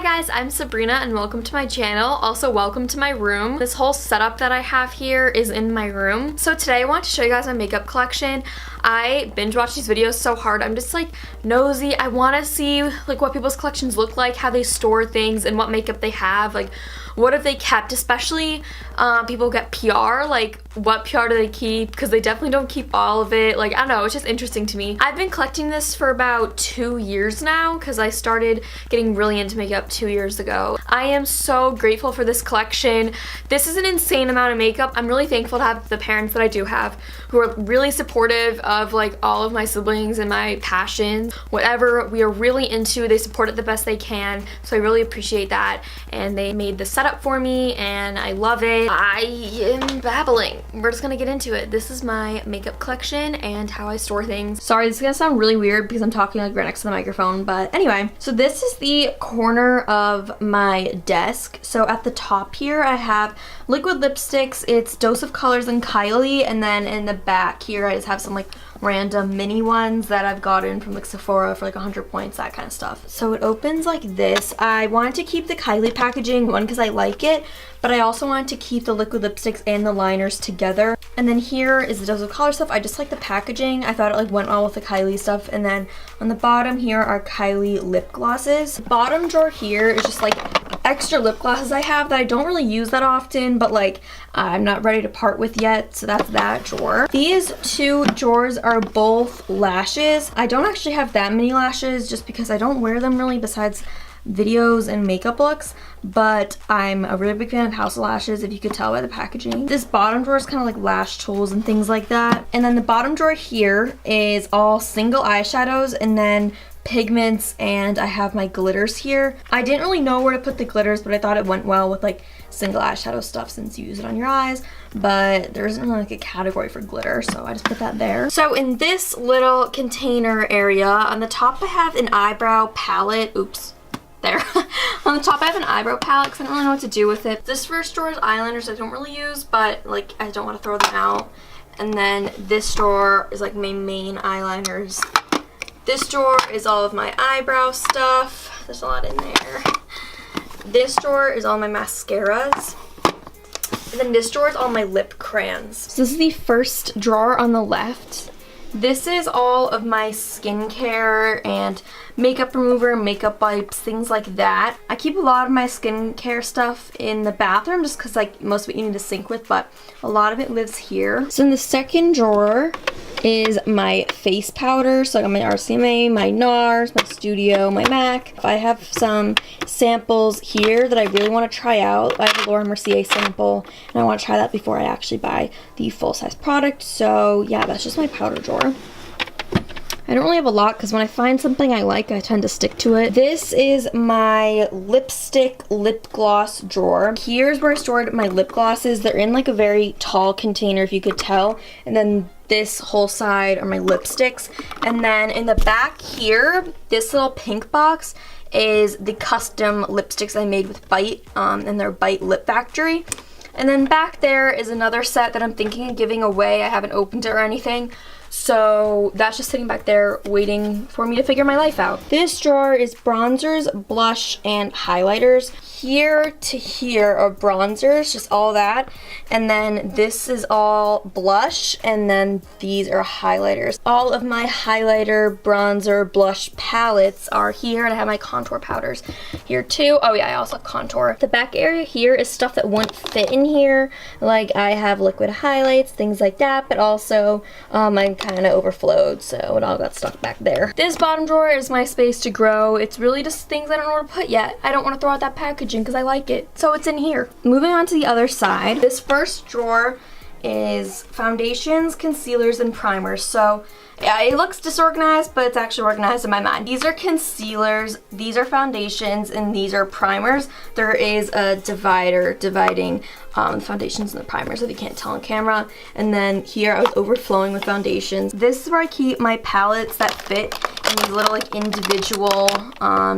guys, I'm Sabrina and welcome to my channel. Also welcome to my room. This whole setup that I have here is in my room. So today I want to show you guys my makeup collection. I binge watch these videos so hard. I'm just like nosy. I want to see like what people's collections look like, how they store things and what makeup they have, like what have they kept, especially people get PR, like what PR do they keep, because they definitely don't keep all of it. Like I don't know, it's just interesting to me. I've been collecting this for about 2 years now because I started getting really into makeup 2 years ago. I am so grateful for this collection. This is an insane amount of makeup. I'm really thankful to have the parents that I do have who are really supportive of like all of my siblings and my passions. Whatever we are really into, they support it the best they can, so I really appreciate that. And they made the setup for me and I love it. I am babbling. We're just gonna get into it. This is my makeup collection and how I store things. Sorry, this is gonna sound really weird because I'm talking like right next to the microphone, but anyway. So this is the corner of my desk. So at the top here I have liquid lipsticks. It's Dose of Colors and Kylie, and then in the back here I just have some like random mini ones that I've gotten from like Sephora for like 100 points, that kind of stuff. So it opens like this. I wanted to keep the Kylie packaging, one because I like it, but I also wanted to keep the liquid lipsticks and the liners together. And then here is the Dose of Color stuff. I just like the packaging. I thought it like went well with the Kylie stuff. And then on the bottom here are Kylie lip glosses. The bottom drawer here is just like extra lip glosses I have that I don't really use that often, but like I'm not ready to part with yet, so that's that drawer. These two drawers are both lashes. I don't actually have that many lashes just because I don't wear them really besides videos and makeup looks, but I'm a really big fan of House of Lashes, if you could tell by the packaging. This bottom drawer is kind of like lash tools and things like that. And then the bottom drawer here is all single eyeshadows and then pigments, and I have my glitters here. I didn't really know where to put the glitters, but I thought it went well with like single eyeshadow stuff since you use it on your eyes, but there isn't really like a category for glitter, so I just put that there. So in this little container area, on the top I have an eyebrow palette. Oops. There. On the top I have an eyebrow palette because I don't really know what to do with it. This first drawer is eyeliners I don't really use, but like I don't want to throw them out. And then this drawer is like my main eyeliners. This drawer is all of my eyebrow stuff. There's a lot in there. This drawer is all my mascaras. And then this drawer is all my lip crayons. So this is the first drawer on the left. This is all of my skincare and makeup remover, makeup wipes, things like that. I keep a lot of my skincare stuff in the bathroom just because like most of it you need to sync with, but a lot of it lives here. So in the second drawer is my face powder. So I got my RCMA, my NARS, my Studio, my MAC. I have some samples here that I really want to try out. I have a Laura Mercier sample and I want to try that before I actually buy the full-size product. So yeah, that's just my powder drawer. I don't really have a lot because when I find something I like, I tend to stick to it. This is my lipstick lip gloss drawer. Here's where I stored my lip glosses. They're in like a very tall container, if you could tell. And then this whole side are my lipsticks. And then in the back here, this little pink box is the custom lipsticks I made with Bite, and they're Bite Lip Factory. And then back there is another set that I'm thinking of giving away. I haven't opened it or anything. So that's just sitting back there waiting for me to figure my life out. This drawer is bronzers, blush, and highlighters. Here to here are bronzers, just all that. And then this is all blush, and then these are highlighters. All of my highlighter, bronzer, blush palettes are here, and I have my contour powders here too. Oh yeah, I also have contour. The back area here is stuff that wouldn't fit in here. Like I have liquid highlights, things like that, but also I'm kind of overflowed, so it all got stuck back there. This bottom drawer is my space to grow. It's really just things I don't know where to put yet. I don't want to throw out that packaging because I like it, so it's in here. Moving on to the other side, this first drawer is foundations, concealers, and primers. So yeah, it looks disorganized, but it's actually organized in my mind. These are concealers, these are foundations, and these are primers. There is a divider dividing foundations and the primers, if you can't tell on camera. And then here I was overflowing with foundations. This is where I keep my palettes that fit these little like individual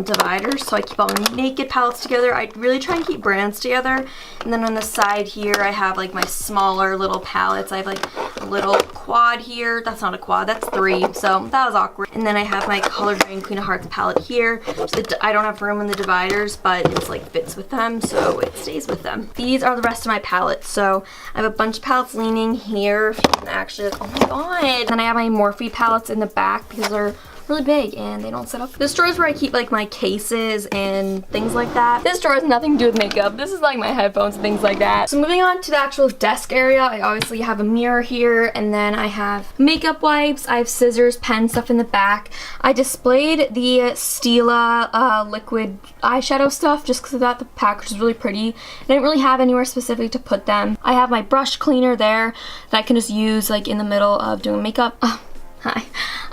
dividers, so I keep all my naked palettes together. I really try and keep brands together. And then on the side here, I have like my smaller little palettes. I have like a little quad here. That's not a quad, that's 3, so that was awkward. And then I have my Color Green Queen of Hearts palette here. So I don't have room in the dividers, but it's like fits with them, so it stays with them. These are the rest of my palettes. So I have a bunch of palettes leaning here. If you can actually, oh my god. Then I have my Morphe palettes in the back because they're really big and they don't sit up. This drawer is where I keep like my cases and things like that. This drawer has nothing to do with makeup. This is like my headphones and things like that. So moving on to the actual desk area, I obviously have a mirror here, and then I have makeup wipes, I have scissors, pen, stuff in the back. I displayed the Stila liquid eyeshadow stuff just because I thought the package was really pretty. I didn't really have anywhere specific to put them. I have my brush cleaner there that I can just use like in the middle of doing makeup. Hi.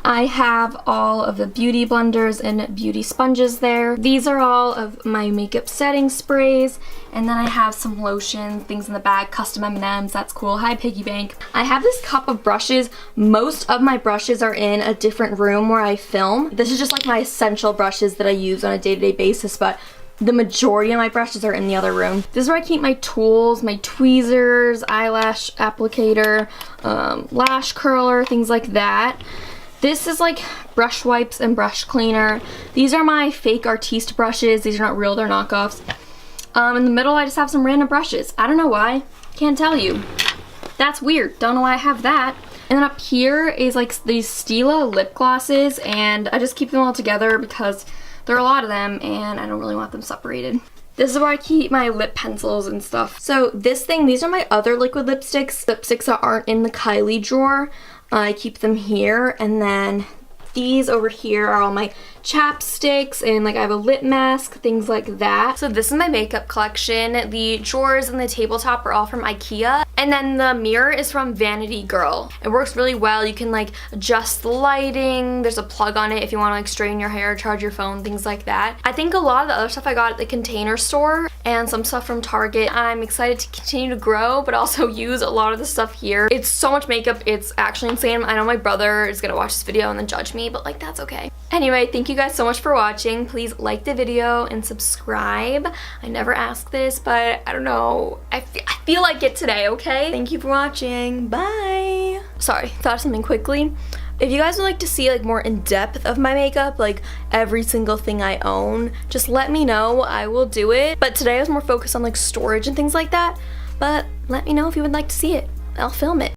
I have all of the beauty blenders and beauty sponges there. These are all of my makeup setting sprays, and then I have some lotion, things in the bag, custom M&Ms, that's cool. Hi, piggy bank. I have this cup of brushes. Most of my brushes are in a different room where I film. This is just like my essential brushes that I use on a day-to-day basis, but the majority of my brushes are in the other room. This is where I keep my tools, my tweezers, eyelash applicator, lash curler, things like that. This is like brush wipes and brush cleaner. These are my fake Artiste brushes. These are not real, they're knockoffs. In the middle, I just have some random brushes. I don't know why. Can't tell you. That's weird. Don't know why I have that. And then up here is like these Stila lip glosses, and I just keep them all together because there are a lot of them and I don't really want them separated. This is where I keep my lip pencils and stuff. So this thing, these are my other liquid lipsticks. Lipsticks that aren't in the Kylie drawer. I keep them here, and then these over here are all my chapsticks, and like I have a lip mask, things like that. So this is my makeup collection. The drawers and the tabletop are all from IKEA, and then the mirror is from Vanity Girl. It works really well. You can like adjust the lighting. There's a plug on it if you want to like straighten your hair, charge your phone, things like that. I think a lot of the other stuff I got at the Container Store and some stuff from Target. I'm excited to continue to grow, but also use a lot of the stuff here. It's so much makeup, it's actually insane. I know my brother is gonna watch this video and then judge me, but like that's okay. Anyway, thank you guys so much for watching. Please like the video and subscribe. I never ask this, but I don't know. I feel like it today, okay? Thank you for watching. Bye. Sorry, thought of something quickly. If you guys would like to see like more in depth of my makeup, like every single thing I own, just let me know. I will do it. But today I was more focused on like storage and things like that. But let me know if you would like to see it. I'll film it.